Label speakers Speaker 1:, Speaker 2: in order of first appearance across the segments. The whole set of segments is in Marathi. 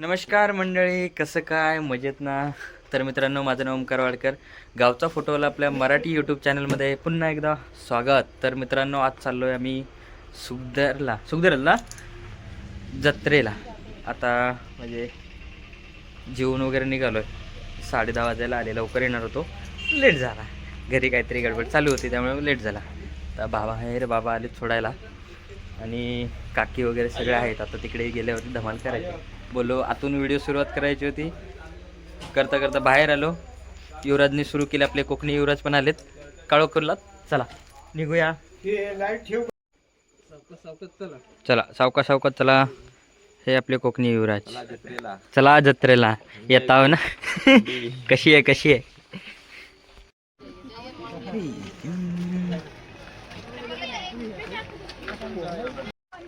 Speaker 1: नमस्कार मंडळी, कसं काय मजेत ना? तर मित्रांनो, माझं नाव ओमकार वाडकर. गावचा फोटोला आपल्या मराठी यूट्यूब चॅनलमध्ये पुन्हा एकदा स्वागत. तर मित्रांनो, आज चाललो आहे आम्ही सुखदेरला जत्रेला. आता म्हणजे जेवण वगैरे निघालो आहे. 10:30 वाजायला आले, लवकर येणार होतो, लेट झाला. घरी काहीतरी गडबड चालू होती त्यामुळे लेट झाला. आता बाबा आले सोडायला आणि काकी वगैरे सगळे आहेत. आता तिकडे गेले होते धमाल करायची. बोललो आतून व्हिडिओ सुरुवात करायची होती. करता करता बाहेर आलो. युवराजने सुरू केले, आपले कोकणी युवराज पण आलेत काळोखुर्लात. चला निघूया. चला सावकाश सावकाश चला. हे आपले कोकणी युवराज. चला जत्रेला येता ना. कशी आहे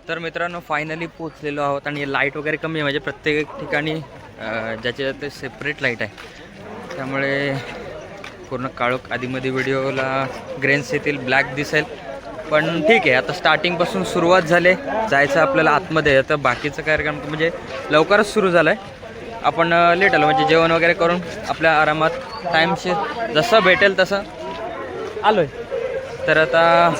Speaker 1: तर मित्रांनो, फायनली पोचलेलो आहोत आणि लाईट वगैरे कमी आहे. म्हणजे प्रत्येक ठिकाणी ज्याचे ते सेपरेट लाईट आहे, त्यामुळे पूर्ण काळोख. आधीमध्ये व्हिडिओला ग्रेन्स येतील, ब्लॅक दिसेल, पण ठीक आहे. आता स्टार्टिंगपासून सुरुवात झाली, जायचं आपल्याला आतमध्ये. आता बाकीचं कार्यक्रम म्हणजे लवकरच सुरू झालं आहे. आपण लेट आलो, म्हणजे जेवण वगैरे करून आपल्या आरामात टाईमशीर जसं भेटेल तसं आलो आहे. तर आता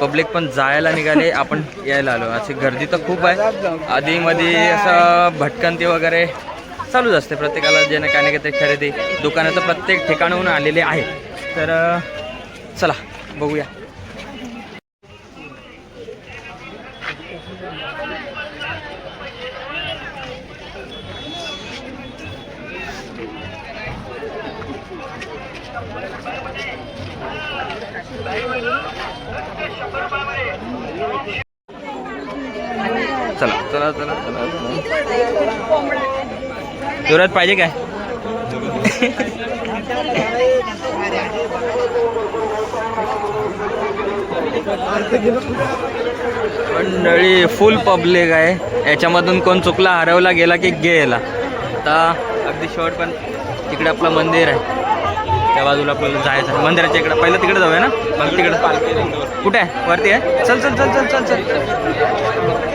Speaker 1: पब्लिक पण जायला निघाले, आपण यायला आलो. अशी गर्दी तर खूप आहे. आधीमध्ये असं भटकंती वगैरे चालूच असते प्रत्येकाला, जे ना काय ना काहीतरी खरेदी. दुकानं तर प्रत्येक ठिकाणाहून आलेले आहेत. तर चला बघूया. चला चला चला चला. युवराज पाहिजे काय? मंडळी फुल पब्लिक आहे. याच्यामधून कोण चुकला, हरवला गेला की गेला. आता अगदी शेवट पण तिकडे आपलं मंदिर आहे, त्या बाजूला आपल्याला जायचं आहे. मंदिराच्या इकडे पहिलं तिकडे जाऊया ना. मग तिकडे कुठे आहे? वरती आहे. चल चल चल चल चल चल.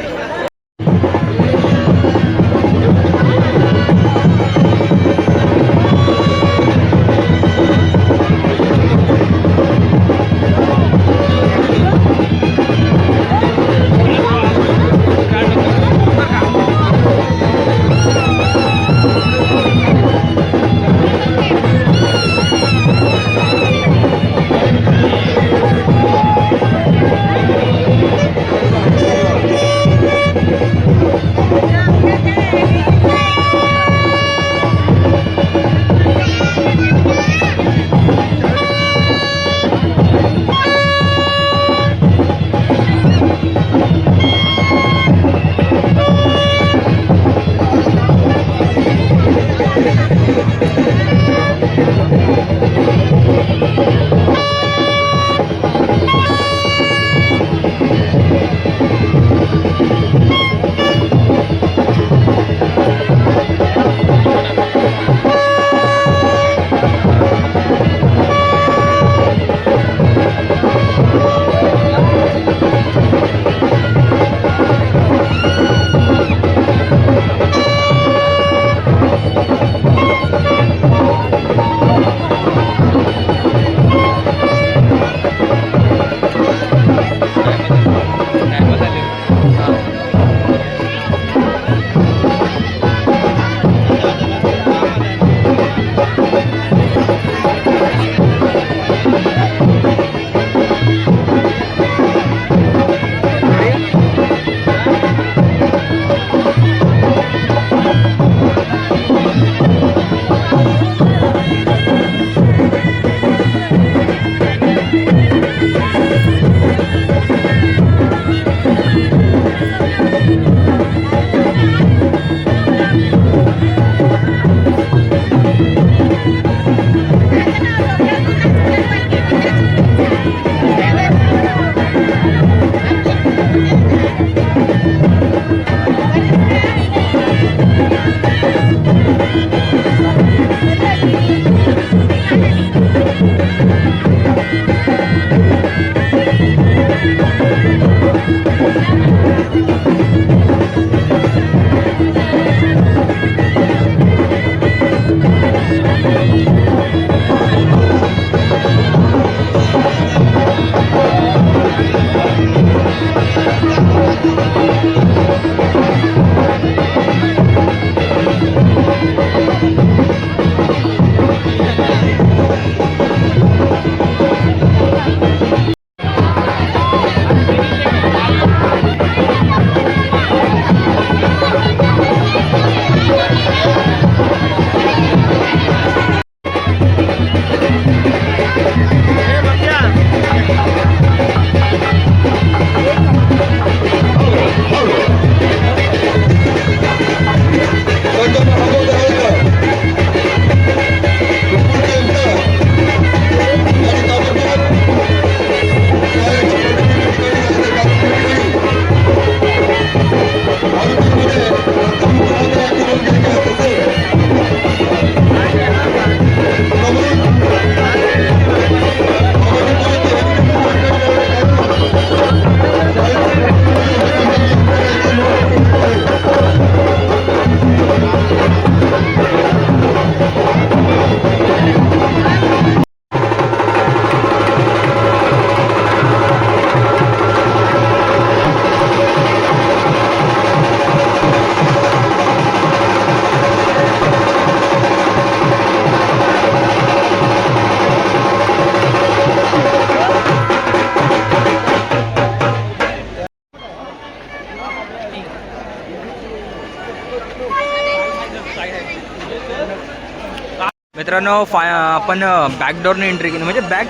Speaker 1: मित्रांनो आपण बॅकडोरने एंट्री केली, म्हणजे बॅक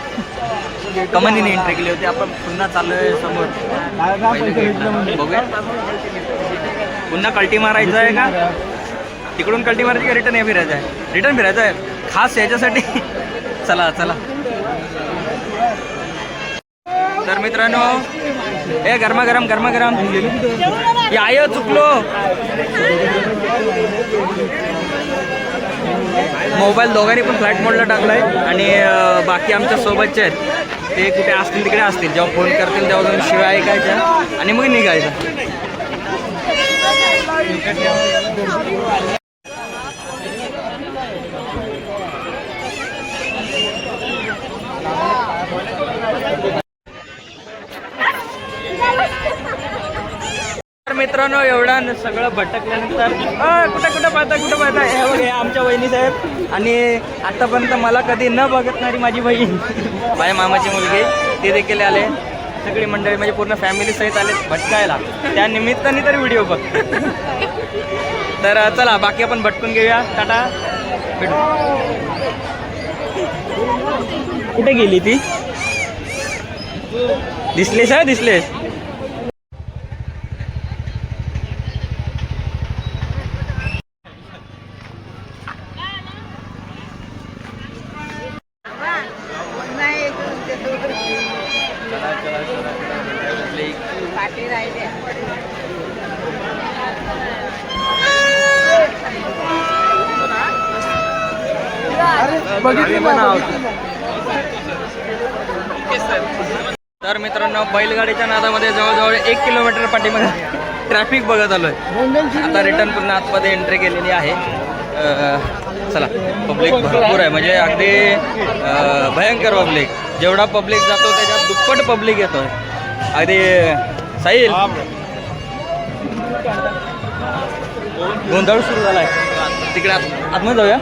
Speaker 1: कमानीने एंट्री केली होती. आपण पुन्हा चाललोय समोर बघूया. पुन्हा कल्टी मारायचं आहे का? तिकडून कल्टी मारायची का रिटर्न फिरायचं आहे? रिटर्न फिरायचं आहे खास याच्यासाठी. चला चला. तर मित्रांनो हे गरमागरम आय चुकलो. मोबाईल दोघांनी पण फ्लाईट मोडला टाकलाय आणि बाकी आमच्या सोबतचे आहेत ते कुठे असतील तिकडे असतील. जेव्हा फोन करतील तेव्हा जाऊन शिवाय ऐकायच्या आणि मग निघायचं. मित्रांनो एवढा सगळं भटकल्यानंतर कुठं पाहता हे बघ, हे आमच्या वहिनी साहेब आणि आतापर्यंत मला कधी न बघतणारी माझी बहीण, माझ्या मामाची मुलगी, ते देखील आले. सगळी मंडळी म्हणजे पूर्ण फॅमिली सहित आले भटकायला. त्या निमित्ताने तरी व्हिडिओ बघ. तर चला बाकी आपण भटकून घेऊया. टाटा, भेटू. कुठे गेली ती? दिसलेस? तर मित्रांनो बैलगाडीच्या नादामध्ये जवळजवळ 1 किलोमीटर पाठीमध्ये ट्रॅफिक बघत आलोय. आता रिटर्न पुन्हा आतमध्ये एंट्री केलेली आहे. चला पब्लिक भरपूर आहे, म्हणजे अगदी भयंकर पब्लिक. जेवढा पब्लिक जातो त्याच्यात दुप्पट पब्लिक येतोय. अगदी साहिल गोंधळ सुरू झालाय तिकडे. आतमध्ये जाऊया.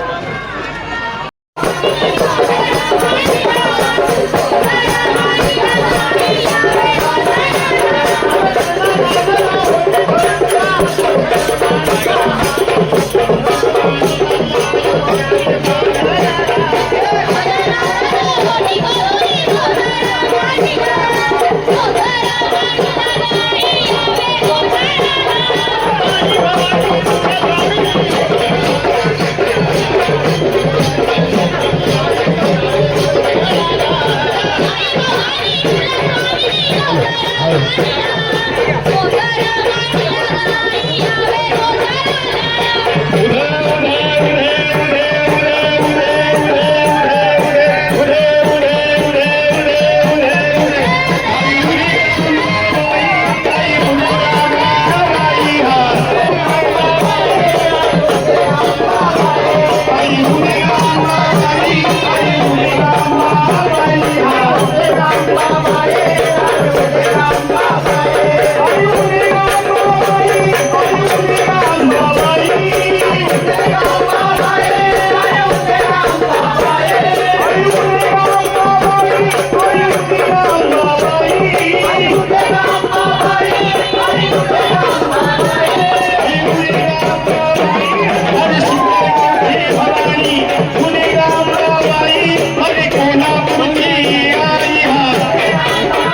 Speaker 2: Hare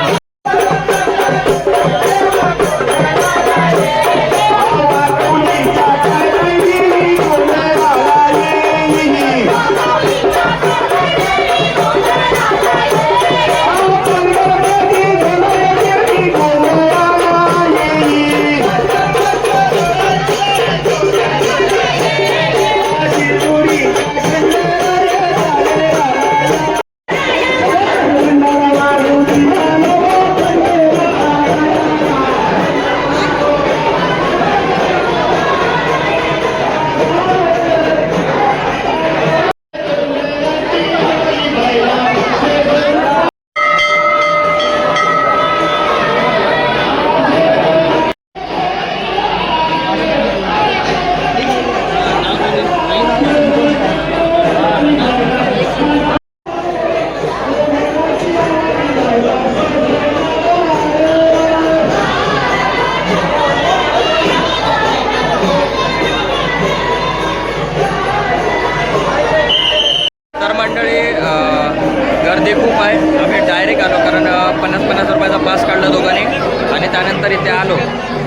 Speaker 1: त्यानंतर इथे आलो.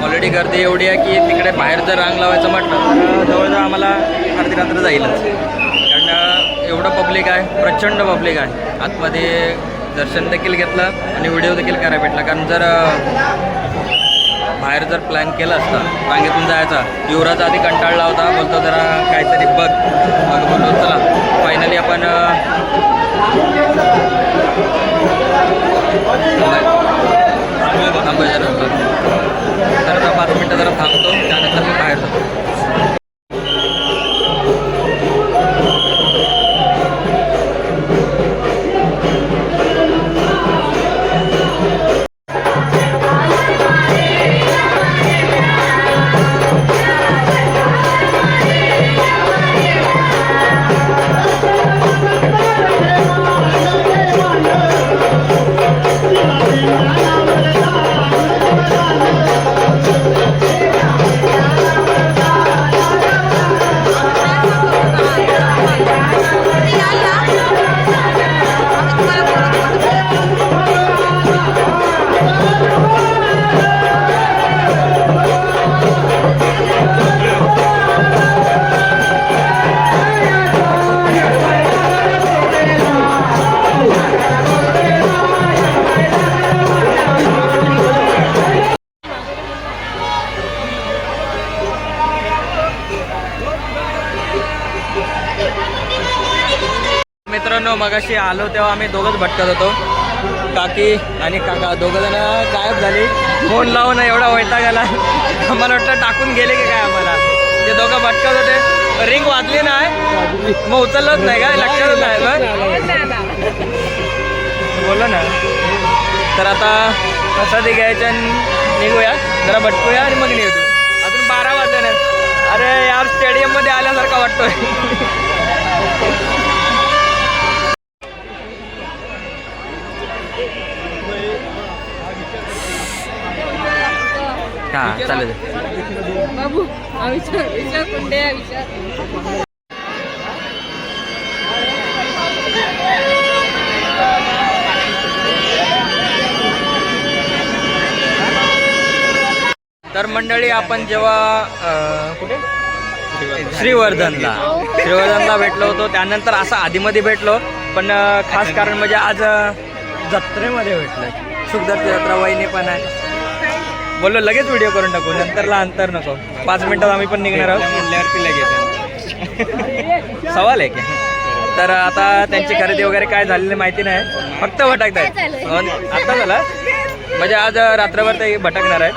Speaker 1: ऑलरेडी गर्दी एवढी आहे की तिकडे बाहेर जर रांग लावायचं म्हटलं तर जवळजवळ आम्हाला अर्धी रात्र जाईलच. कारण एवढं पब्लिक आहे, प्रचंड पब्लिक आहे. आतमध्ये दर्शन देखील घेतलं आणि व्हिडिओ देखील करायला भेटला. कारण जर बाहेर जर प्लॅन केला असता रांगेतून जायचा, युवराज आधी कंटाळला होता, बोलतो जरा काहीतरी बघ. मग बोललो चला फायनली आपण तर आता 5 मिनटं जरा थांबतो, त्यानंतर मी बाहेर जातो. मित्रांनो मगाशी आलो तेव्हा आम्ही दोघंच भटकत होतो. काकी आणि काका दोघं जण गायब झाली. फोन लावून एवढा वैताग आला, आम्हाला वाटतं टाकून गेले की काय आम्हाला. ते दोघं भटकत होते, रिंग वाजली नाही मग उचललंच नाही काय, लक्षातच नाही बोललो ना. तर आता प्रसादी घ्यायच्या आणि निघूया, जरा भटकूया आणि मग निघू. अजून 12 वाजले नाही. अरे यार स्टेडियममध्ये आल्यासारखा वाटतोय. हां चालेल
Speaker 2: बाबू विचार कुंडे विचार.
Speaker 1: तर मंडळी आपण जेव्हा कुठे श्रीवर्धनला भेटलो होतो, त्यानंतर असं आधीमध्ये भेटलो. पण खास कारण म्हणजे आज जत्रेमध्ये भेटलोय. सुखदत्त जत्रा वहिनी पण आहे. बोललो लगेच व्हिडिओ करून टाकू, नंतरला अंतर नको. 5 मिनिटात आम्ही पण निघणार आहोत. म्हणल्यावरती लगेच सवाल आहे की. तर आता त्यांची खरेदी वगैरे काय झालेली माहिती नाही, फक्त भटकतायत. आता झाला म्हणजे आज रात्रभर ते भटकणार आहेत.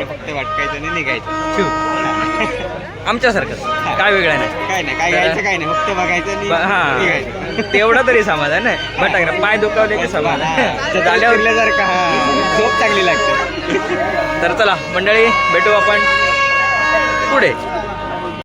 Speaker 3: फक्त वाटकायचं आणि निघायचं.
Speaker 1: आमच्यासारखं काय वेगळं नाही,
Speaker 3: काय नाही, काय घ्यायचं काय नाही, फक्त बघायचं आणि
Speaker 1: हां
Speaker 3: निघायचं.
Speaker 1: तेवढं तरी समाधान नाही. भटकणार पाय दुखावले की समाधान झाल्यावर
Speaker 3: जर का झोप चांगली लागते.
Speaker 1: तर चला मंडळी भेटू आपण पुढे.